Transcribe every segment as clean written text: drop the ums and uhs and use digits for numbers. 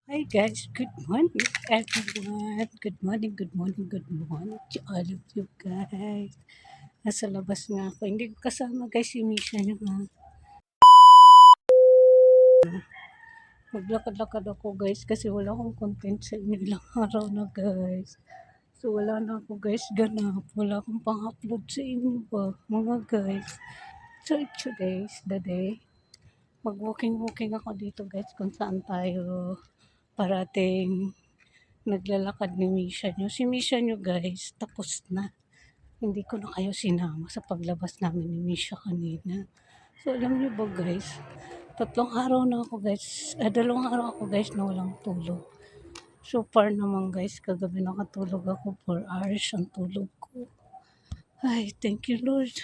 Hi guys, good morning everyone. Good morning, good morning, good morning to all of you guys. Nasa labas nga ako. Hindi ko kasama guys si Misha niya nga. Maglakad-lakad ako guys kasi wala akong content sa inyo ilang araw na guys. So wala na ako guys ganap. Wala akong pang-upload sa inyo ba mga guys. So today is the day. Mag-walking ako dito guys kung saan tayo parating naglalakad ni Misha nyo. Si Misha nyo guys, tapos na. Hindi ko na kayo sinama sa paglabas namin ni Misha kanina. So alam nyo ba guys, 3 araw na ako guys, 2 araw ako guys na walang tulog. So far naman guys, kagabi nakatulog ako 4 hours ang tulog ko. Ay, thank you Lord.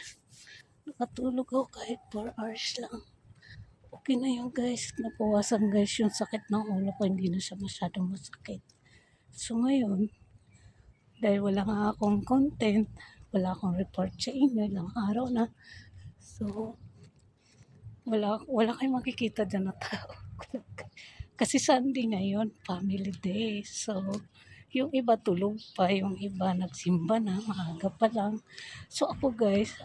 Nakatulog ako kahit 4 hours lang. Okay na yun guys, napawasan guys yung sakit ng ulo ko, hindi na siya masyadong masakit. So ngayon, dahil wala nga akong content, wala akong report sa inyo, ilang araw na. So, wala kayong makikita dyan na tao. Kasi Sunday ngayon, family day. So, yung iba tulog pa, yung iba nagsimba na, maaga pa lang. So, ako guys,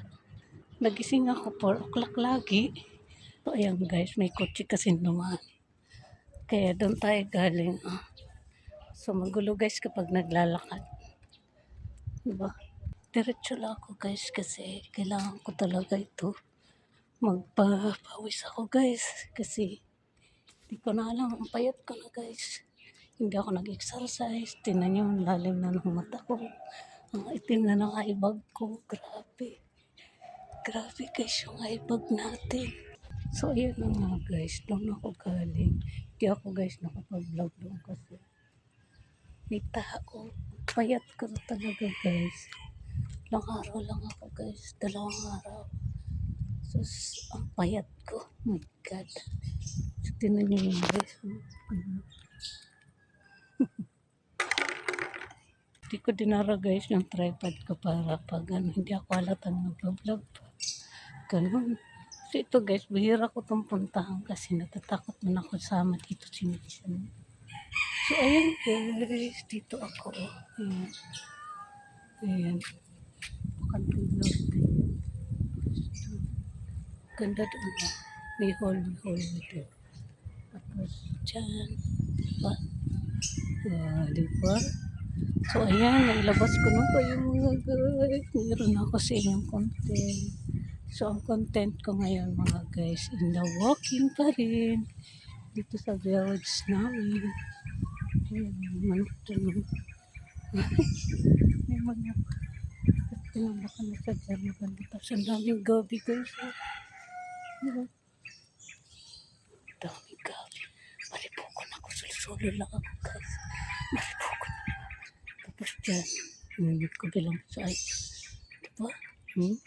nagising ako 4 o'clock lagi. So, ayan guys, may kotse kasi naman. Kaya doon tayo galing. So, magulo guys kapag naglalakad. Diba? Diretso lang ako guys kasi kailangan ko talaga ito. Magpapawis ako guys kasi hindi ko na alam, ang payat ko na guys. Hindi ako nag-exercise. Tingnan nyo, ang lalim na ng mata ko. Ang itim na ng eyebag ko. Grabe. Grabe guys yung eyebag natin. So ayan na nga guys. Doon ako galing. Hindi ako guys nakapag-vlog doon kasi may tao. Payat ko na talaga guys. Ilang araw lang ako guys. 2 araw. Sus, ang payat ko. Oh my God. So, tinan niyo yung guys. Hindi ko dinara guys yung tripod ko para pag hindi ako halatang nag-vlog pa. Ganun. So ito guys, bihira ko itong puntahan kasi natatakot man ako sama dito si Mitchan. So ayan guys, dito ako. Ayan. Ayan. Pakantulog. Ganda doon. May hall dito. Tapos dyan. Pa. Diba? So ayan, nailabas ko na kayo mga guys. Meron ako sa inyong content. So ang content ko ngayon mga guys, in the walking pa rin. Dito sa village namin. Ayan, manok dyan. May manok. At tinambakan na sa dyan. Maganda. Tapos ang daming gabi guys. Diba? Daming gabi. Maripokon ako. Sulo lang ako guys. Maripokon. Tapos dyan. Kabilang side. Diba? Ayan.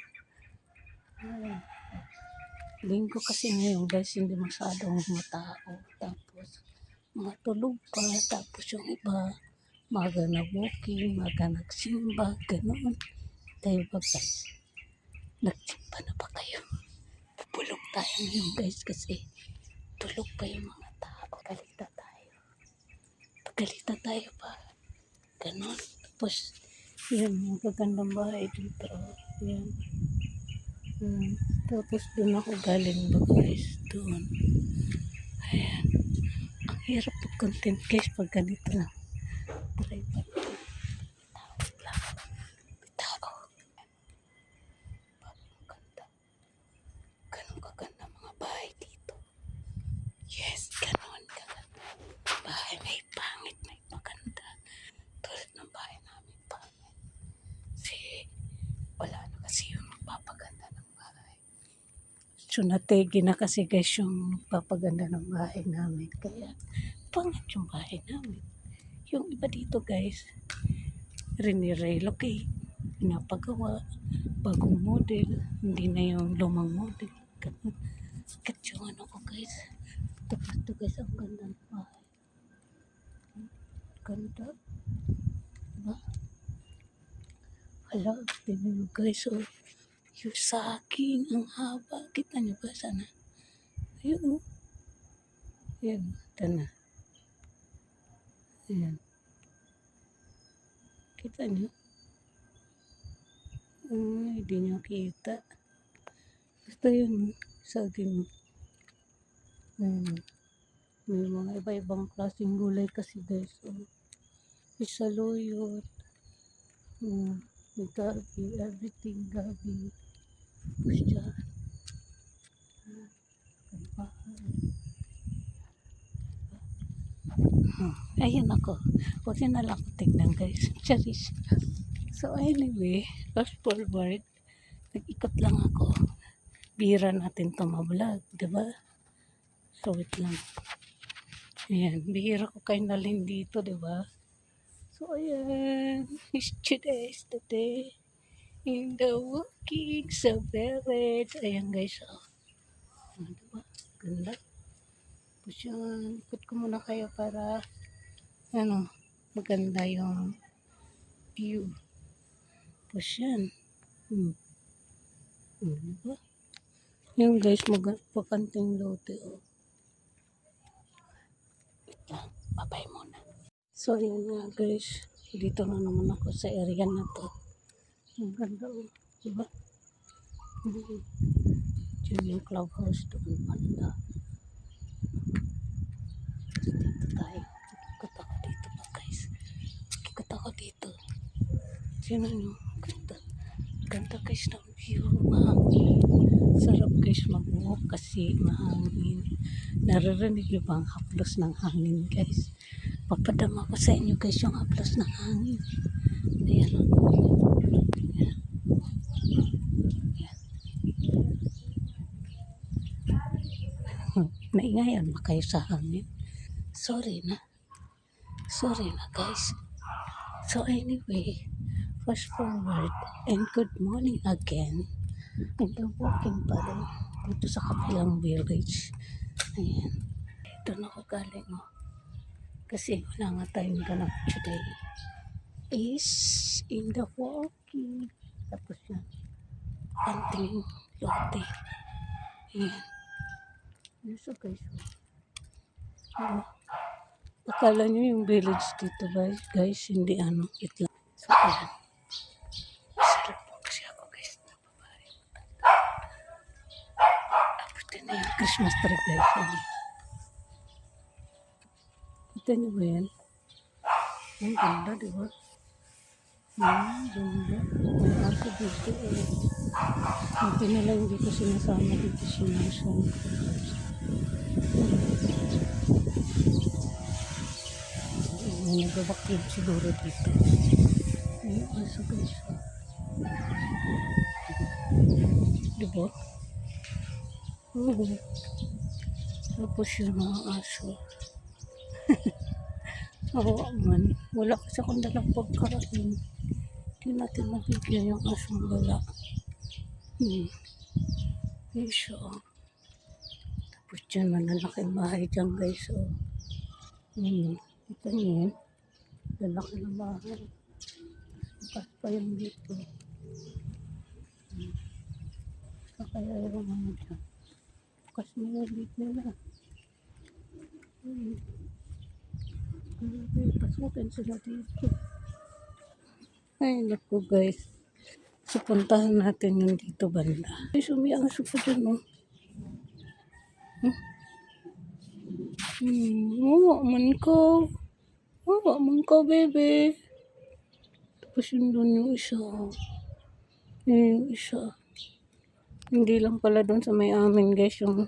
Linggo kasi ngayon guys, hindi masyadong matao. Tapos, mga tulog pa. Tapos yung iba, maga na walking, maga nagsimba, ganun. Tayo ba guys? Nagsimba na ba kayo? Pupulong tayo ngayon guys kasi tulog pa yung mga tao. Pagalita tayo. Pagalita tayo pa. Ganun. Tapos, yun, magagandang bahay dito. Yan. Tapos doon ako galing ba guys? Doon. Ayan. Ang hirap pag-content guys pag ganito lang. Tripod. Tawag lang. Tao. Ang ganda. Ganun kaganda mga bahay dito. Yes, ganun kaganda. Bahay may pangit, may maganda. Tulad ng bahay namin pangit. Kasi wala na kasi yung magpapaganda ng bahay. So nategi na kasi guys yung magpapaganda ng bahay namin. Kaya pangit yung bahay namin. Yung iba dito guys, rinirelocate, pinapagawa, bagong model, hindi na yung lumang model. Kat yung ano ko guys. Tapos to guys, ang ganda ng bahay. Ganda. Diba? Hala, tingnan nyo guys, oh. Yung saging, ang haba. Kita nyo ba sana? Ayun, oh. Ayun, ito na. Ayan. Kita niyo? Hindi niyo kita. Basta yun, sabi mo. May mga iba-ibang klaseng gulay kasi guys. Isaluyot. May gabi, everything gabi. Tapos dyan. Ayun ako. Huwag na lang ako tignan guys. Charis. So anyway, fast forward. Nag-ikot lang ako. Bira natin ito ma-vlog. Diba? So wait lang. Ayan. Bihira ko kayo nalin dito. Diba? So ayan. It's today. In the walking sa village. Ayan guys. Diba? Ganda. Tapos yun. Ikot ko muna kayo para maganda yung view. Tapos yan. Diba? Yung guys, pakanting lote. Babay muna. So yun nga guys. Dito na naman ako sa area na to. Ang ganda diba? Diyan yung clubhouse doon banda. Dito tayo. Ikot ako dito pa guys. Ikot ako dito. Tingnan nyo. Ganda. Ganda guys ng view. Mahangin. Sarap guys mag-walk kasi mahangin. Naririnig nyo ba ang haplos ng hangin guys? Papadama ko sa inyo guys yung haplos ng hangin. Ayan. Ayan. Naingayan ba kayo sa hangin? Sorry na guys. So anyway, fast forward and good morning again. And walking pa rin dito sa kapilang village. Ayan. Ito na ako galing kasi wala nga tayong ganap today. Is in the walking. Tapos yan. Anting lote. Ayan. So guys. Akala nyo yung village dito guys. Hindi itla. So ayan. Sarap po kasi ako guys. Tapos din na yung Christmas tree guys. Kita nyo ba yan? Ang ganda diba? Ganda. May aso dito Buti na lang dito sinasama dito sinasama. May nagbabakyod siguro dito. May aso guys. Diba? Tapos yung mga aso. Oo man. Wala kasi akong dalang pagkarain. Hindi natin mabigyan yung asong wala. So, tapos dyan malalaking bahay dyan guys. Ito niyo yun. Lalaki na bahay. Bukas pa yung dito. Kaya yung mga dyan. Bukas na yung dito nila. Pasukin sila dito. Ay, naku guys. So, puntahan natin yung dito banda. Ay, sumiyaso pa dyan, Wawa man ko, bebe. Tapos yun doon yung isa. Yung isa. Hindi lang pala doon sa may amin, guys, yung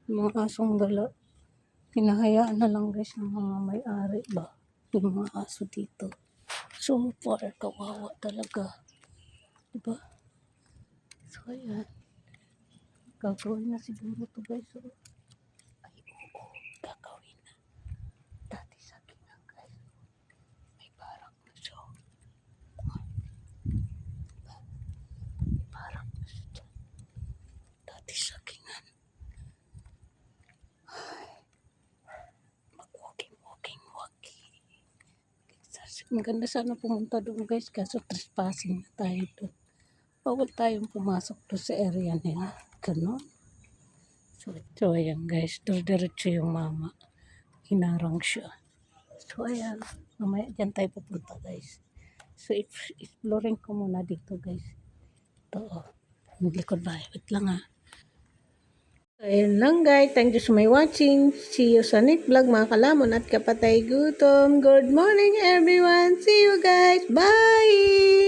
mga asong gala. Hinahayaan na lang, guys, ng mga may-ari ba? Yung mga aso dito. So far, kawawa talaga. Diba? So, ayan. Gagawin na siguro to guys. Ay, oo. Gagawin na. Dati sa akin guys. May parang na siya. Parang na siya. Dati sa akin. Mag-walking. Maganda sana pumunta doon guys. Kaso trespassing na tayo doon. Bawal tayong pumasok doon sa area nila. Ganon. So ayan guys. Diretso yung mama. Hinarang siya. So, ayan. Mamaya dyan tayo pupunta, guys. So, exploring ko muna dito, guys. Ito, oh. Ang likod bahay. Wait lang, ah. So, ayun lang, guys. Thank you so much watching. See you sa next vlog, mga kalamon at kapatay gutom. Good morning, everyone. See you, guys. Bye!